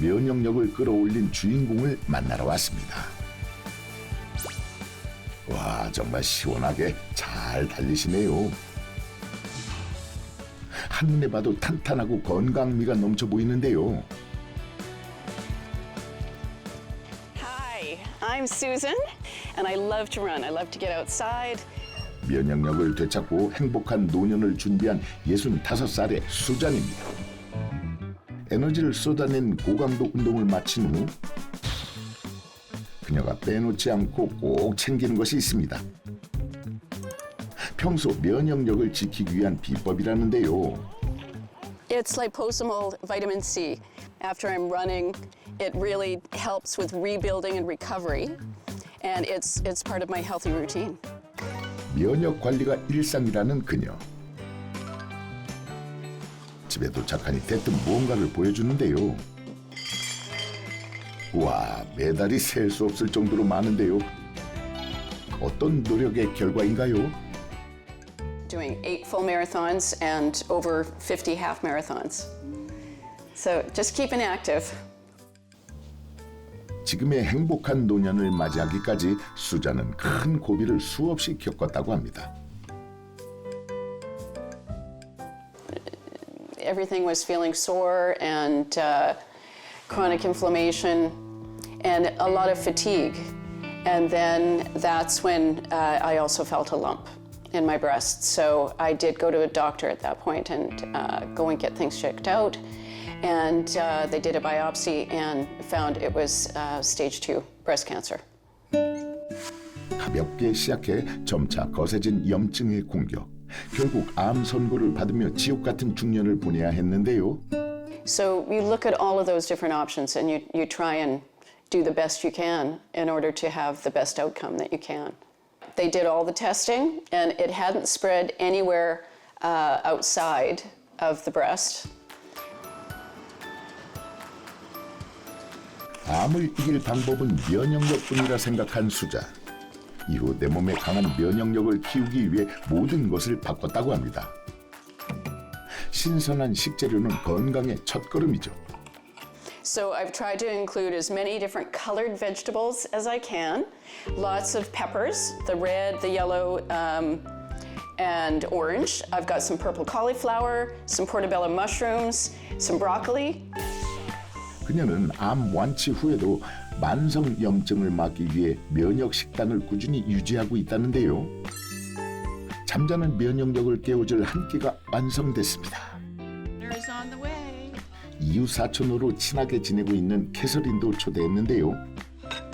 면역력을 끌어올린 주인공을 만나러 왔습니다. 와, 정말 시원하게 잘 달리시네요. 한눈에 봐도 탄탄하고 건강미가 넘쳐 보이는데요. Hi, I'm Susan, and I love to run. I love to get outside. 면역력을 되찾고 행복한 노년을 준비한 65살의 수잔입니다. 에너지를 쏟아낸 고강도 운동을 마친 후 그녀가 빼놓지 않고 꼭 챙기는 것이 있습니다. 평소 면역력을 지키기 위한 비법이라는데요. It's liposomal vitamin C. After I'm running, it really helps with rebuilding and recovery, and it's part of my healthy routine. 면역 관리가 일상이라는 그녀. 집에 도착하니 대뜸 무언가를 보여주는데요. 와, 메달이 셀 수 없을 정도로 많은데요. 어떤 노력의 결과인가요? Doing 8 full marathons and over 50 half marathons. So just keeping active. 지금의 행복한 노년을 맞이하기까지 수잔은 큰 고비를 수없이 겪었다고 합니다. Everything was feeling sore and chronic inflammation and a lot of fatigue. And then that's when I also felt a lump in my breast. So I did go to a doctor at that point and go and get things checked out. And they did a biopsy and found it was stage 2 breast cancer. 가볍게 시작해 점차 거세진 염증의 공격. 결국 암 선고를 받으며 지옥 같은 중년을 보내야 했는데요. So you look at all of those different options and you try and do the best you can in order to have the best outcome that you can. They did all the testing and it hadn't spread anywhere outside of the breast. 암을 이길 방법은 면역력뿐이라 생각한 수잔. 이후 내 몸에 강한 면역력을 키우기 위해 모든 것을 바꿨다고 합니다. 신선한 식재료는 건강의 첫걸음이죠. So I've tried to include as many different colored vegetables as I can. Lots of peppers, the red, the yellow, and orange. I've got some purple cauliflower, some portobello mushrooms, some broccoli. 그녀는 암 완치 후에도 만성 염증을 막기 위해 면역 식단을 꾸준히 유지하고 있다는데요. 잠자는 면역력을 깨워줄 한 끼가 완성됐습니다. 이웃 사촌으로 친하게 지내고 있는 캐서린도 초대했는데요.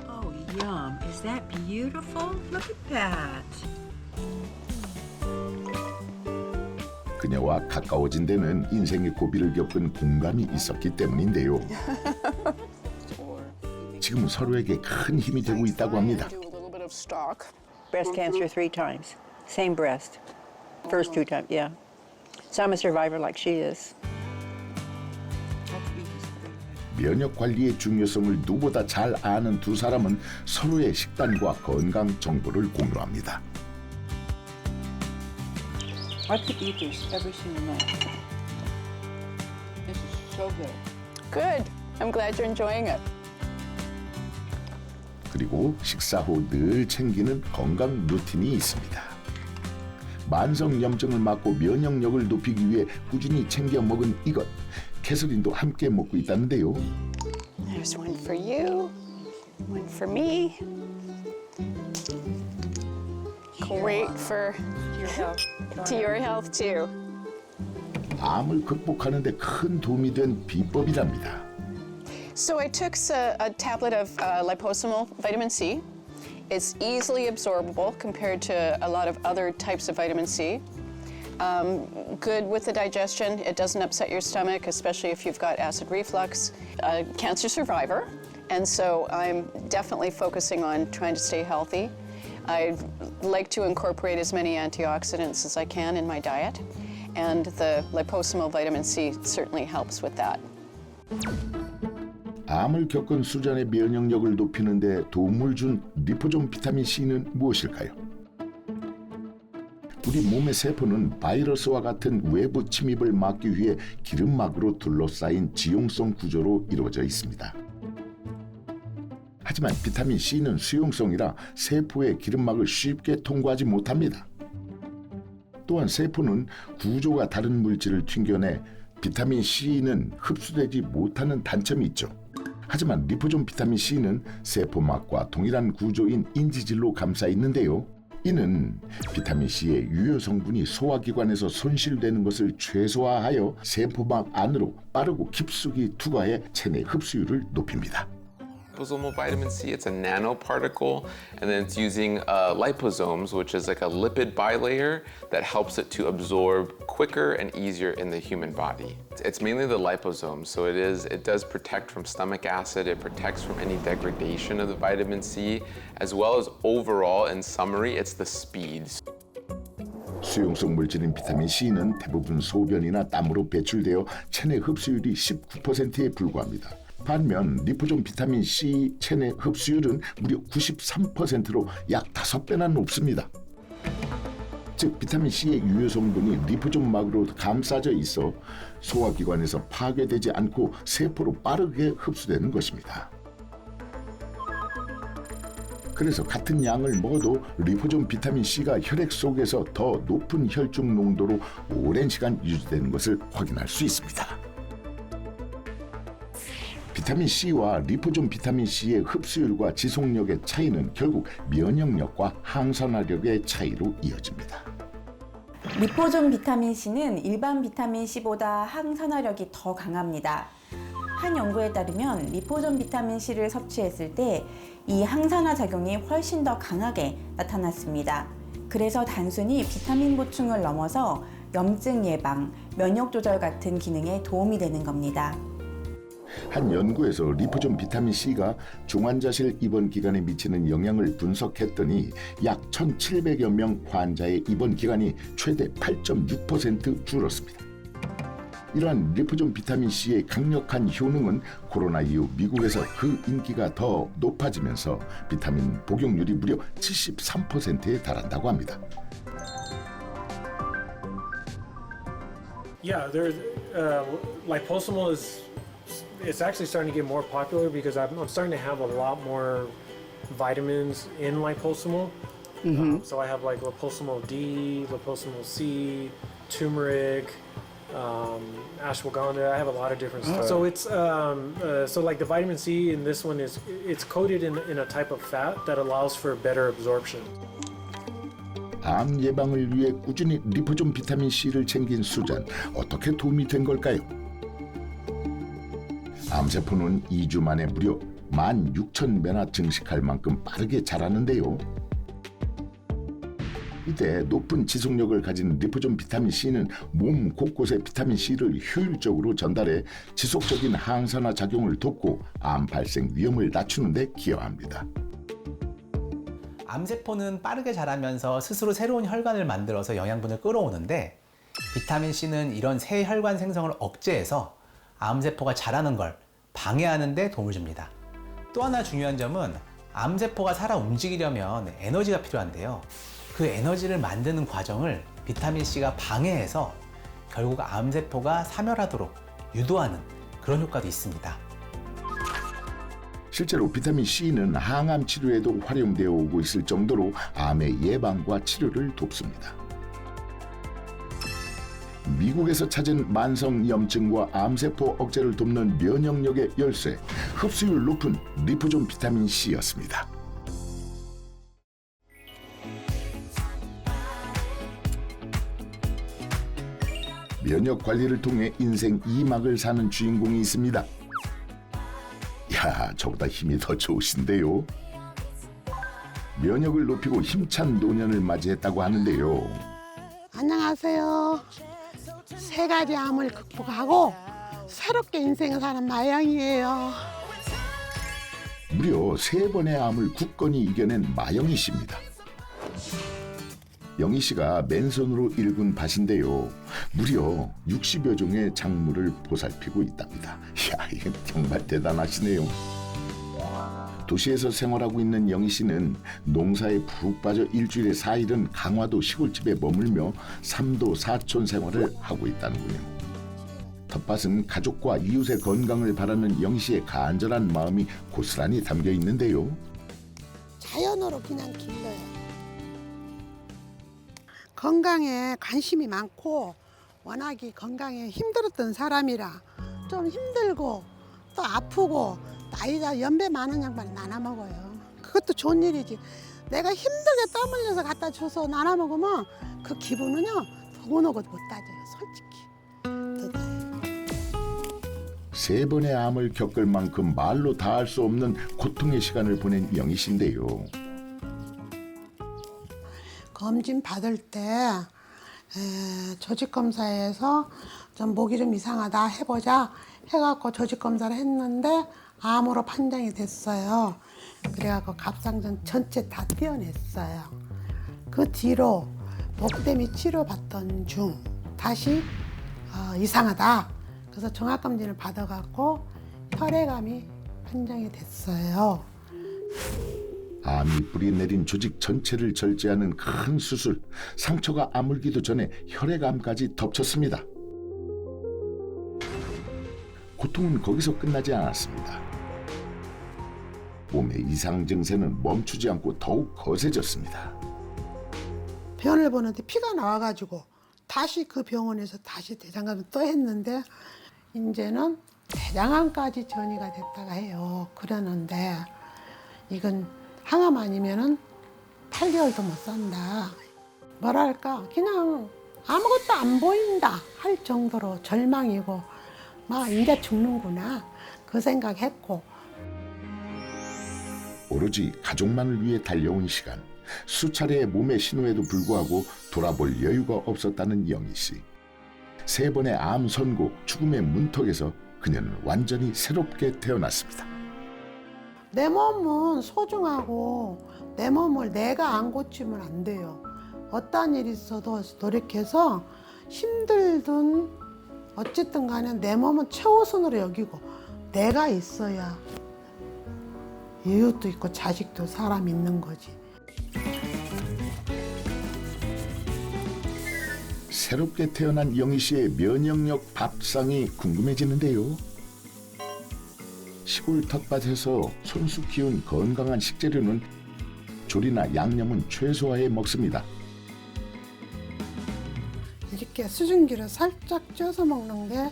Oh, yum. Is that beautiful? Look at that. 그녀와 가까워진 데는 인생의 고비를 겪은 공감이 있었기 때문인데요. 지금 서로에게 큰 힘이 되고 있다고 합니다. Breast cancer 3 times. Same breast. First 2 times, yeah. So I'm a survivor like she is. 면역 관리의 중요성을 누구보다 잘 아는 두 사람은 서로의 식단과 건강 정보를 공유합니다. I could eat this every single night. This is so good. Good. I'm glad you're enjoying it. 그리고 식사 후 늘 챙기는 건강 루틴이 있습니다. 만성 염증을 막고 면역력을 높이기 위해 꾸준히 챙겨 먹은 이것. 캐서린도 함께 먹고 있다는데요. There's one for you, one for me. Great for to your health too. 암을 극복하는 데 큰 도움이 된 비법이랍니다. So I took a tablet of liposomal vitamin C. It's easily absorbable compared to a lot of other types of vitamin C. Good with the digestion. It doesn't upset your stomach, especially if you've got acid reflux. A cancer survivor, and so I'm definitely focusing on trying to stay healthy. I like to incorporate as many antioxidants as I can in my diet, and the liposomal vitamin C certainly helps with that. 암을 겪은 수잔의 면역력을 높이는 데 도움을 준 리포존 비타민 C는 무엇일까요? 우리 몸의 세포는 바이러스와 같은 외부 침입을 막기 위해 기름막으로 둘러싸인 지용성 구조로 이루어져 있습니다. 하지만 비타민 C는 수용성이라 세포의 기름막을 쉽게 통과하지 못합니다. 또한 세포는 구조가 다른 물질을 튕겨내 비타민 C는 흡수되지 못하는 단점이 있죠. 하지만 리포존 비타민 C는 세포막과 동일한 구조인 인지질로 감싸 있는데요. 이는 비타민 C의 유효 성분이 소화기관에서 손실되는 것을 최소화하여 세포막 안으로 빠르고 깊숙이 투과해 체내 흡수율을 높입니다. Liposomal vitamin C, it's a nanoparticle, and then it's using liposomes, which is like a lipid bilayer that helps it to absorb quicker and easier in the human body. It's mainly the liposomes, so it does protect from stomach acid, it protects from any degradation of the vitamin C, as well as overall, in summary, it's the speed. 수용성 물질인 비타민 C는 대부분 소변이나 땀으로 배출되어 체내 흡수율이 19%에 불과합니다. 반면 리포존 비타민 C 체내 흡수율은 무려 93%로 약 5배나 높습니다. 즉 비타민 C의 유효 성분이 리포존막으로 감싸져 있어 소화기관에서 파괴되지 않고 세포로 빠르게 흡수되는 것입니다. 그래서 같은 양을 먹어도 리포존 비타민 C가 혈액 속에서 더 높은 혈중 농도로 오랜 시간 유지되는 것을 확인할 수 있습니다. 비타민 C와 리포존 비타민 C의 흡수율과 지속력의 차이는 결국 면역력과 항산화력의 차이로 이어집니다. 리포존 비타민 C는 일반 비타민 C보다 항산화력이 더 강합니다. 한 연구에 따르면 리포존 비타민 C를 섭취했을 때 이 항산화 작용이 훨씬 더 강하게 나타났습니다. 그래서 단순히 비타민 보충을 넘어서 염증 예방, 면역 조절 같은 기능에 도움이 되는 겁니다. 한 연구에서 리포존 비타민 C가 중환자실 입원 기간에 미치는 영향을 분석했더니 약 1,700여 명 환자의 입원 기간이 최대 8.6% 줄었습니다. 이러한 리포존 비타민 C의 강력한 효능은 코로나 이후 미국에서 그 인기가 더 높아지면서 비타민 복용률이 무려 73%에 달한다고 합니다. Yeah, there's liposomal it's actually starting to get more popular because I'm starting to have a lot more vitamins in liposomal. So I have like liposomal D, liposomal C, turmeric, ashwagandha. I have a lot of different stuff. So it's so like the vitamin C in this one it's coated in a type of fat that allows for better absorption. 암 예방을 위해 꾸준히 리포존 비타민 C를 챙긴 수잔, 어떻게 도움이 된 걸까요? 암세포는 2주 만에 무려 16,000배나 증식할 만큼 빠르게 자라는데요. 이때 높은 지속력을 가진 리포존 비타민 C는 몸 곳곳에 비타민 C를 효율적으로 전달해 지속적인 항산화 작용을 돕고 암 발생 위험을 낮추는 데 기여합니다. 암세포는 빠르게 자라면서 스스로 새로운 혈관을 만들어서 영양분을 끌어오는데 비타민 C는 이런 새 혈관 생성을 억제해서 암세포가 자라는 걸 방해하는 데 도움을 줍니다. 또 하나 중요한 점은 암세포가 살아 움직이려면 에너지가 필요한데요. 그 에너지를 만드는 과정을 비타민 C가 방해해서 결국 암세포가 사멸하도록 유도하는 그런 효과도 있습니다. 실제로 비타민 C는 항암 치료에도 활용되어 오고 있을 정도로 암의 예방과 치료를 돕습니다. 미국에서 찾은 만성염증과 암세포 억제를 돕는 면역력의 열쇠, 흡수율 높은 리포존 비타민 C였습니다. 면역 관리를 통해 인생 2막을 사는 주인공이 있습니다. 야, 저보다 힘이 더 좋으신데요. 면역을 높이고 힘찬 노년을 맞이했다고 하는데요. 안녕하세요. 3가지 암을 극복하고 새롭게 인생을 사는 마영이에요. 무려 3번의 암을 굳건히 이겨낸 마영희 씨입니다. 영희 씨가 맨손으로 일군 밭인데요. 무려 60여 종의 작물을 보살피고 있답니다. 이야, 이건 정말 대단하시네요. 도시에서 생활하고 있는 영희 씨는 농사에 푹 빠져 일주일에 4일은 강화도 시골집에 머물며 삼도 사촌 생활을 하고 있다는군요. 텃밭은 가족과 이웃의 건강을 바라는 영희 씨의 간절한 마음이 고스란히 담겨 있는데요. 자연으로 그냥 길러요. 건강에 관심이 많고 워낙에 건강에 힘들었던 사람이라 좀 힘들고 또 아프고 나이가 연배 많은 양반이 나눠 먹어요. 그것도 좋은 일이지. 내가 힘들게 땀 흘려서 갖다 줘서 나눠 먹으면 그 기분은요 더구나도 못 따져요. 솔직히. 3번의 암을 겪을 만큼 말로 다 할 수 없는 고통의 시간을 보낸 영희 씨인데요. 검진 받을 때 조직검사에서 좀 목이 좀 이상하다 해보자 해갖고 조직검사를 했는데 암으로 판정이 됐어요. 그래갖고 갑상선 전체 다 떼어냈어요. 그 뒤로 목대미 치료받던 중 다시 이상하다. 그래서 종합검진을 받아갖고 혈액암이 판정이 됐어요. 암이 뿌리내린 조직 전체를 절제하는 큰 수술. 상처가 아물기도 전에 혈액암까지 덮쳤습니다. 고통은 거기서 끝나지 않았습니다. 몸의 이상 증세는 멈추지 않고 더욱 거세졌습니다. 병원을 보는데 피가 나와가지고 다시 그 병원에서 다시 대장암을 또 했는데 이제는 대장암까지 전이가 됐다가 해요. 그러는데 이건 항암 아니면은 8개월도 못 산다. 뭐랄까 그냥 아무것도 안 보인다 할 정도로 절망이고 막 이제 죽는구나 그 생각했고. 오로지 가족만을 위해 달려온 시간. 수차례의 몸의 신호에도 불구하고 돌아볼 여유가 없었다는 영희 씨. 3번의 암 선고, 죽음의 문턱에서 그녀는 완전히 새롭게 태어났습니다. 내 몸은 소중하고 내 몸을 내가 안 고치면 안 돼요. 어떠한 일이 있어도 노력해서 힘들든 어쨌든 간에 내 몸은 최우선으로 여기고 내가 있어야 이웃도 있고 자식도 사람 있는 거지. 새롭게 태어난 영희 씨의 면역력 밥상이 궁금해지는데요. 시골 텃밭에서 손수 키운 건강한 식재료는 조리나 양념은 최소화해 먹습니다. 이렇게 수증기를 살짝 쪄서 먹는 게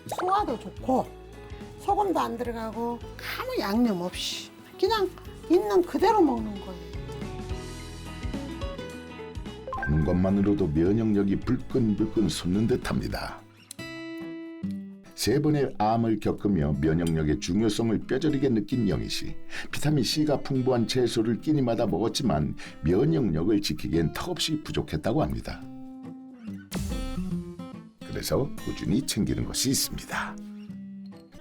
소화도 좋고 소금도 안 들어가고 아무 양념 없이 그냥 있는 그대로 먹는 거예요. 보는 것만으로도 면역력이 불끈불끈 솟는 듯합니다. 3번의 암을 겪으며 면역력의 중요성을 뼈저리게 느낀 영희 씨. 비타민 C가 풍부한 채소를 끼니마다 먹었지만 면역력을 지키기엔 턱없이 부족했다고 합니다. 그래서 꾸준히 챙기는 것이 있습니다.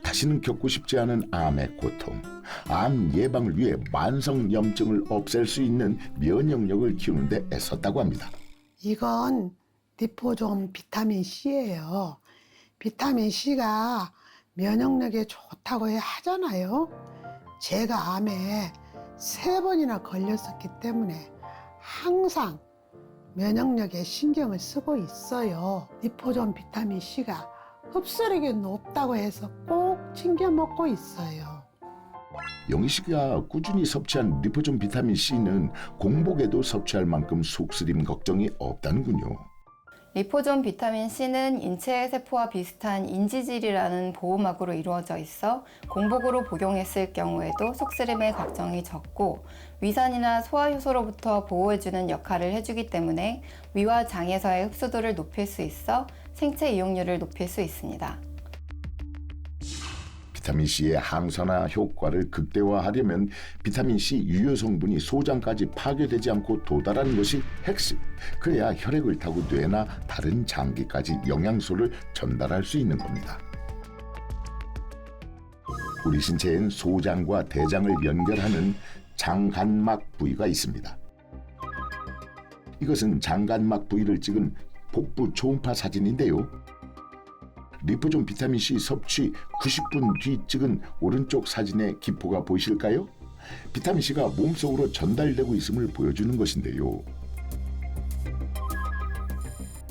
다시는 겪고 싶지 않은 암의 고통. 암 예방을 위해 만성염증을 없앨 수 있는 면역력을 키우는 데 애썼다고 합니다. 이건 리포솜 비타민 C예요. 비타민 C가 면역력에 좋다고 하잖아요. 제가 암에 3번이나 걸렸었기 때문에 항상 면역력에 신경을 쓰고 있어요. 리포솜 비타민 C가 흡수력이 높다고 해서 꼭 챙겨 먹고 있어요. 영희 씨가 꾸준히 섭취한 리포솜 비타민 C는 공복에도 섭취할 만큼 속쓰림 걱정이 없다는군요. 리포솜 비타민 C는 인체 세포와 비슷한 인지질이라는 보호막으로 이루어져 있어 공복으로 복용했을 경우에도 속쓰림의 걱정이 적고 위산이나 소화효소로부터 보호해주는 역할을 해주기 때문에 위와 장에서의 흡수도를 높일 수 있어 생체 이용률을 높일 수 있습니다. 비타민 C의 항산화 효과를 극대화하려면 비타민 C 유효 성분이 소장까지 파괴되지 않고 도달하는 것이 핵심. 그래야 혈액을 타고 뇌나 다른 장기까지 영양소를 전달할 수 있는 겁니다. 우리 신체엔 소장과 대장을 연결하는 장간막 부위가 있습니다. 이것은 장간막 부위를 찍은 복부 초음파 사진인데요. 리포솜 비타민 C 섭취 90분 뒤 찍은 오른쪽 사진의 기포가 보이실까요? 비타민C가 몸속으로 전달되고 있음을 보여주는 것인데요.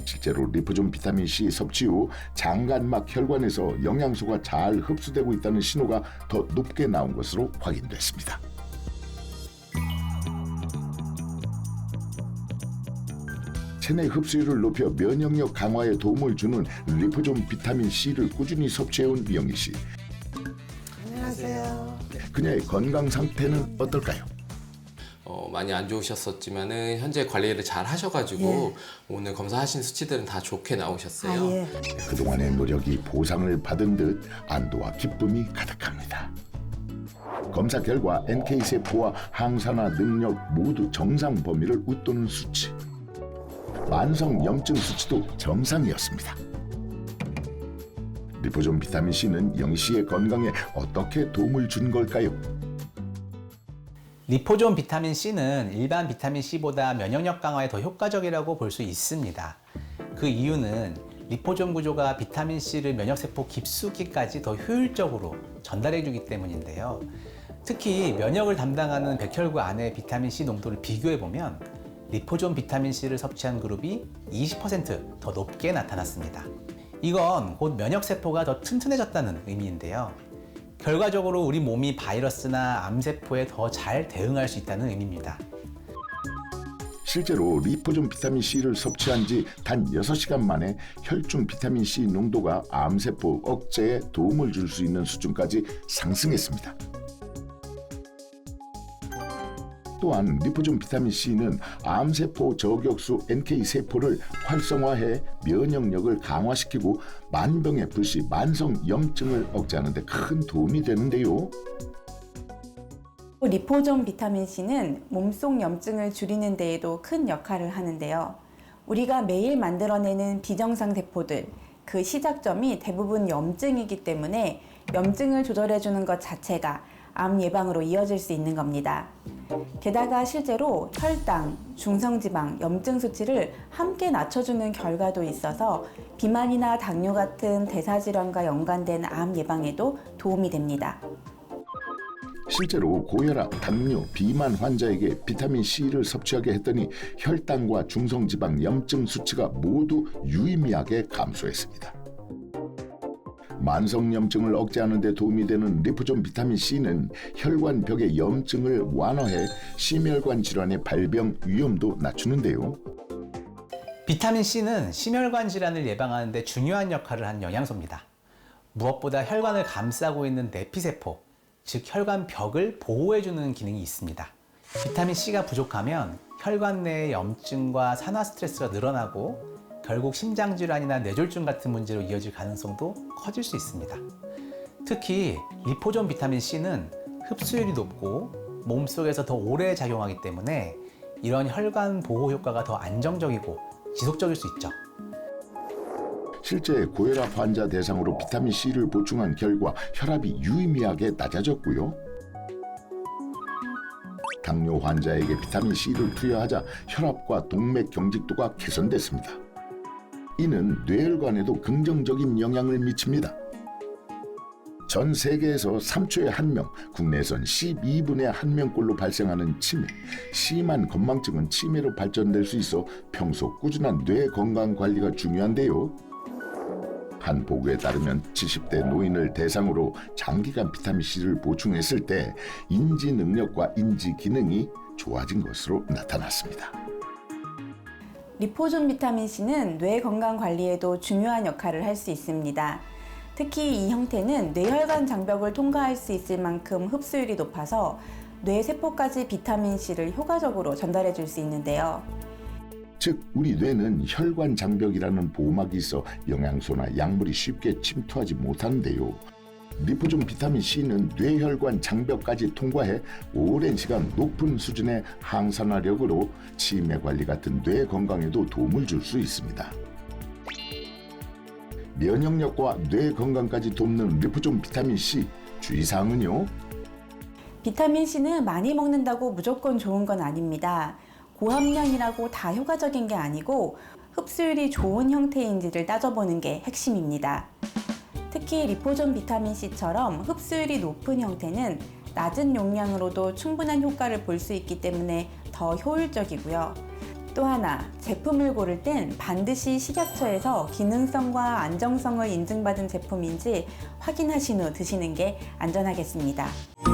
실제로 리포존 비타민C 섭취 후 장간막 혈관에서 영양소가 잘 흡수되고 있다는 신호가 더 높게 나온 것으로 확인됐습니다. 체내 흡수율을 높여 면역력 강화에 도움을 주는 리포존 비타민C를 꾸준히 섭취해온 미영희 씨. 안녕하세요. 그녀의 건강 상태는 어떨까요? 많이 안 좋으셨었지만은 현재 관리를 잘 하셔가지고 오늘 검사하신 수치들은 다 좋게 나오셨어요. 예. 그동안의 노력이 보상을 받은 듯 안도와 기쁨이 가득합니다. 검사 결과 NK세포와 항산화 능력 모두 정상 범위를 웃도는 수치. 만성 염증 수치도 정상이었습니다. 리포존 비타민C는 영희 씨의 건강에 어떻게 도움을 준 걸까요? 리포존 비타민C는 일반 비타민C보다 면역력 강화에 더 효과적이라고 볼 수 있습니다. 그 이유는 리포존 구조가 비타민C를 면역세포 깊숙이까지 더 효율적으로 전달해주기 때문인데요. 특히 면역을 담당하는 백혈구 안의 비타민C 농도를 비교해보면 리포존 비타민C를 섭취한 그룹이 20% 더 높게 나타났습니다. 이건 곧 면역세포가 더 튼튼해졌다는 의미인데요. 결과적으로 우리 몸이 바이러스나 암세포에 더 잘 대응할 수 있다는 의미입니다. 실제로 리포존 비타민C를 섭취한 지 단 6시간 만에 혈중 비타민C 농도가 암세포 억제에 도움을 줄 수 있는 수준까지 상승했습니다. 또한 리포존 비타민C는 암세포 저격수 NK세포를 활성화해 면역력을 강화시키고 만병의 불씨 만성 염증을 억제하는 데 큰 도움이 되는데요. 리포존 비타민C는 몸속 염증을 줄이는 데에도 큰 역할을 하는데요. 우리가 매일 만들어내는 비정상 세포들, 그 시작점이 대부분 염증이기 때문에 염증을 조절해주는 것 자체가 암 예방으로 이어질 수 있는 겁니다. 게다가 실제로 혈당, 중성지방, 염증 수치를 함께 낮춰주는 결과도 있어서 비만이나 당뇨 같은 대사질환과 연관된 암 예방에도 도움이 됩니다. 실제로 고혈압, 당뇨, 비만 환자에게 비타민C를 섭취하게 했더니 혈당과 중성지방, 염증 수치가 모두 유의미하게 감소했습니다. 만성염증을 억제하는 데 도움이 되는 리포존 비타민C는 혈관벽의 염증을 완화해 심혈관 질환의 발병 위험도 낮추는데요. 비타민C는 심혈관 질환을 예방하는 데 중요한 역할을 하는 영양소입니다. 무엇보다 혈관을 감싸고 있는 내피세포, 즉 혈관벽을 보호해주는 기능이 있습니다. 비타민C가 부족하면 혈관 내의 염증과 산화 스트레스가 늘어나고 결국 심장질환이나 뇌졸중 같은 문제로 이어질 가능성도 커질 수 있습니다. 특히 리포존 비타민C는 흡수율이 높고 몸속에서 더 오래 작용하기 때문에 이런 혈관 보호 효과가 더 안정적이고 지속적일 수 있죠. 실제 고혈압 환자 대상으로 비타민C를 보충한 결과 혈압이 유의미하게 낮아졌고요. 당뇨 환자에게 비타민C를 투여하자 혈압과 동맥 경직도가 개선됐습니다. 이는 뇌혈관에도 긍정적인 영향을 미칩니다. 전 세계에서 3초에 1명, 국내에선 12분에 1명꼴로 발생하는 치매, 심한 건망증은 치매로 발전될 수 있어 평소 꾸준한 뇌 건강 관리가 중요한데요. 한 보고에 따르면 70대 노인을 대상으로 장기간 비타민C를 보충했을 때 인지 능력과 인지 기능이 좋아진 것으로 나타났습니다. 리포존 비타민C는 뇌 건강 관리에도 중요한 역할을 할 수 있습니다. 특히 이 형태는 뇌혈관 장벽을 통과할 수 있을 만큼 흡수율이 높아서 뇌세포까지 비타민C를 효과적으로 전달해 줄 수 있는데요. 즉 우리 뇌는 혈관 장벽이라는 보호막이 있어 영양소나 약물이 쉽게 침투하지 못하는데요. 리포존 비타민C는 뇌혈관 장벽까지 통과해 오랜 시간 높은 수준의 항산화력으로 치매 관리 같은 뇌 건강에도 도움을 줄 수 있습니다. 면역력과 뇌 건강까지 돕는 리포존 비타민C, 주의사항은요? 비타민C는 많이 먹는다고 무조건 좋은 건 아닙니다. 고함량이라고 다 효과적인 게 아니고 흡수율이 좋은 형태인지를 따져보는 게 핵심입니다. 특히 리포존 비타민C처럼 흡수율이 높은 형태는 낮은 용량으로도 충분한 효과를 볼 수 있기 때문에 더 효율적이고요. 또 하나, 제품을 고를 땐 반드시 식약처에서 기능성과 안정성을 인증받은 제품인지 확인하신 후 드시는 게 안전하겠습니다.